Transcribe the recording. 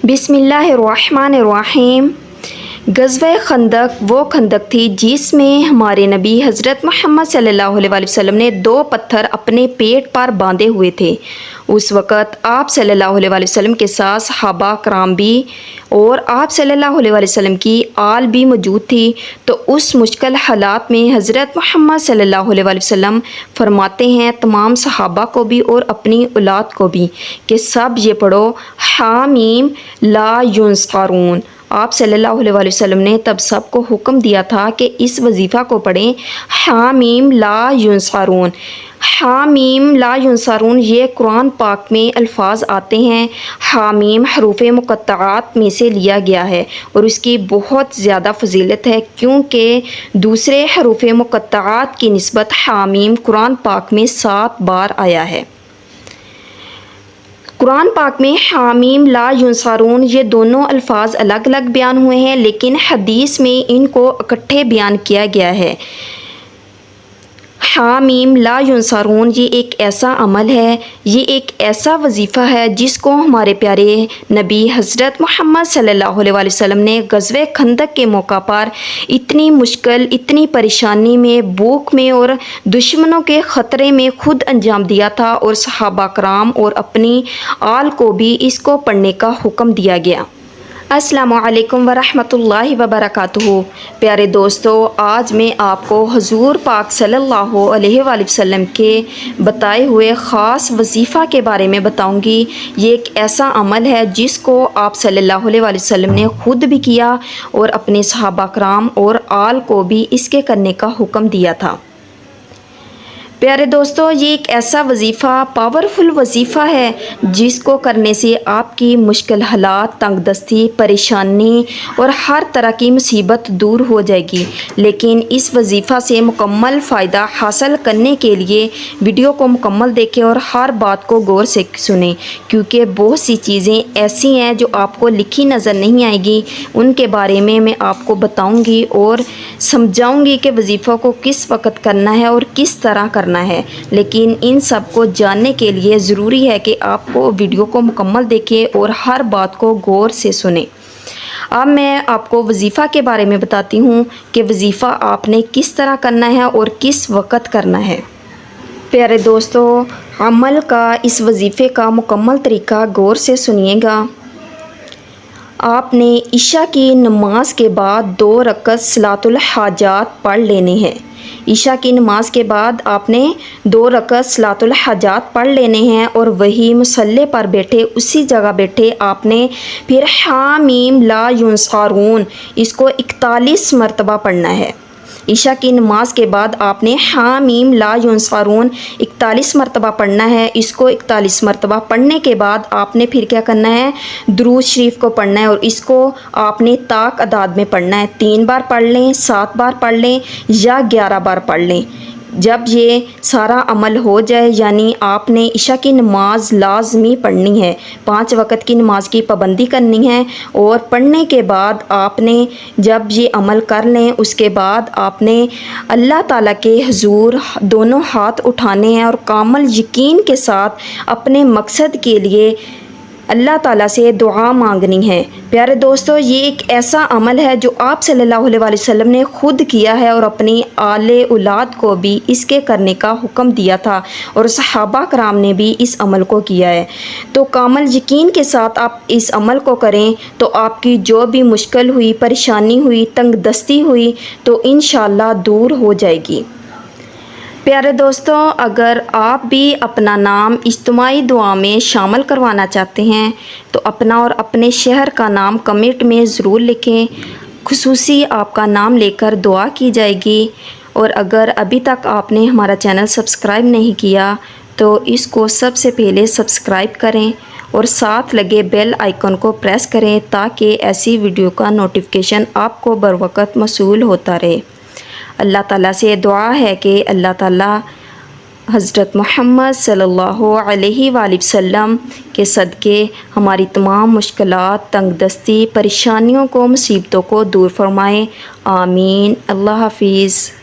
बिस्मिल्लाहिर्रहमानिर्रहीम। ग़ज़वा खंदक वो खंदक थी जिसमें हमारे नबी हज़रत मोहम्मद सल्लल्लाहु अलैहि वसल्लम ने 2 पत्थर अपने पेट पर बांधे हुए थे। उस वक़्त आप सल्लल्लाहु अलैहि वसल्लम के साथ सहाबा कराम भी और आप सल्लल्लाहु अलैहि वसल्लम की आल भी मौजूद थी। तो उस मुश्किल हालात में हज़रत मोहम्मद सल्लल्लाहु अलैहि वसल्लम फरमाते हैं तमाम सहाबा को भी और अपनी औलाद को भी कि सब ये पढ़ो हामीम ला युनसरून। आप सल्लल्लाहु अलैहि वसल्लम ने तब सबको हुक्म दिया था कि इस वजीफ़ा को पढ़ें हामीम ला युनसरून। हामीम ला युनसरून ये कुरान पाक में अल्फाज आते हैं। हामीम हरूफ मुक़त्तआत में से लिया गया है और उसकी बहुत ज़्यादा फजीलत है क्योंकि दूसरे हरूफ मुक़त्तआत की निस्बत हामीम कुरान पाक में 7 बार आया है। कुरान पाक में हामीम ला युनसरून ये दोनों अल्फाज अलग अलग बयान हुए हैं, लेकिन हदीस में इनको इकट्ठे बयान किया गया है। हामीम ला युनसरून ये एक ऐसा अमल है, ये एक ऐसा वजीफ़ा है जिसको हमारे प्यारे नबी हज़रत मोहम्मद सल्लल्लाहु अलैहि वसल्लम ने ग़ज़वे खंदक के मौका पर इतनी मुश्किल, इतनी परेशानी में, भूख में और दुश्मनों के ख़तरे में खुद अंजाम दिया था और सहाबा कराम और अपनी आल को भी इसको पढ़ने का हुक्म दिया गया। अस्सलामु अलैकुम वरहमतुल्लाहि वबरकातुहू। प्यारे दोस्तों, आज मैं आपको हुज़ूर पाक सल्लल्लाहु अलैहि वसल्लम के बताए हुए ख़ास वजीफ़ा के बारे में बताऊंगी। ये एक ऐसा अमल है जिसको आप सल्लल्लाहु अलैहि वसल्लम ने ख़ुद भी किया और अपने सहाबा कराम और आल को भी इसके करने का हुक्म दिया था। प्यारे दोस्तों, ये एक ऐसा वजीफ़ा, पावरफुल वजीफ़ा है जिसको करने से आपकी मुश्किल हालात, तंगदस्ती, परेशानी और हर तरह की मुसीबत दूर हो जाएगी। लेकिन इस वजीफ़ा से मुकम्मल फ़ायदा हासिल करने के लिए वीडियो को मुकम्मल देखें और हर बात को गौर से सुनें, क्योंकि बहुत सी चीज़ें ऐसी हैं जो आपको लिखी नज़र नहीं आएगी। उनके बारे में मैं आपको बताऊँगी और समझाऊँगी कि वजीफ़ा को किस वक़्त करना है और किस तरह करना है। लेकिन इन सब को जानने के लिए ज़रूरी है कि आपको वीडियो को मुकम्मल देखें और हर बात को गौर से सुनें। अब मैं आपको वजीफ़ा के बारे में बताती हूँ कि वजीफ़ा आपने किस तरह करना है और किस वक़्त करना है। प्यारे दोस्तों, अमल का, इस वजीफ़े का मुकम्मल तरीका गौर से सुनिएगा। आपने इशा की नमाज के बाद 2 रकअत सलातुल हाजात पढ़ लेने हैं। इशा की नमाज के बाद आपने 2 रकअत सलातुल हाजात पढ़ लेने हैं और वही मुसल्ले पर बैठे, उसी जगह बैठे आपने फिर हामीम ला युनसरून इसको 41 मरतबा पढ़ना है। इशा की नमाज के बाद आपने हामीम ला युनसरून 41 मरतबा पढ़ना है। इसको 41 मरतबा पढ़ने के बाद आपने फिर क्या करना है, दुरूद शरीफ को पढ़ना है और इसको आपने ताक अदाद में पढ़ना है। 3 बार पढ़ लें, 7 बार पढ़ लें या 11 बार पढ़ लें। जब ये सारा अमल हो जाए, यानी आपने इशा की नमाज लाजमी पढ़नी है, 5 वक़्त की नमाज की पाबंदी करनी है। और पढ़ने के बाद आपने जब ये अमल कर लें, उसके बाद आपने अल्लाह ताला के हुज़ूर दोनों हाथ उठाने हैं और कामल यकीन के साथ अपने मकसद के लिए अल्लाह ताला से दुआ मांगनी है। प्यारे दोस्तों, ये एक ऐसा अमल है जो आप सल्लल्लाहु अलैहि वसल्लम ने ख़ुद किया है और अपनी आले औलाद को भी इसके करने का हुक्म दिया था और सहाबा कराम ने भी इस अमल को किया है। तो कामल यकीन के साथ आप इस अमल को करें तो आपकी जो भी मुश्किल हुई, परेशानी हुई, तंगदस्ती हुई तो इंशाअल्लाह दूर हो जाएगी। प्यारे दोस्तों, अगर आप भी अपना नाम इज्तिमाई दुआ में शामिल करवाना चाहते हैं तो अपना और अपने शहर का नाम कमेंट में ज़रूर लिखें। खुसूसी आपका नाम लेकर दुआ की जाएगी। और अगर अभी तक आपने हमारा चैनल सब्सक्राइब नहीं किया तो इसको सबसे पहले सब्सक्राइब करें और साथ लगे बेल आइकन को प्रेस करें ताकि ऐसी वीडियो का नोटिफिकेशन आपको बर वक़्त मौसूल होता रहे। अल्लाह ताला से दुआ है कि अल्लाह ताला हज़रत मोहम्मद सल्लल्लाहु अलैहि वसल्लम के सदक़े हमारी तमाम मुश्किलात, तंगदस्ती, परेशानियों को, मुसीबतों को दूर फरमाए। आमीन। अल्लाह हाफ़िज़।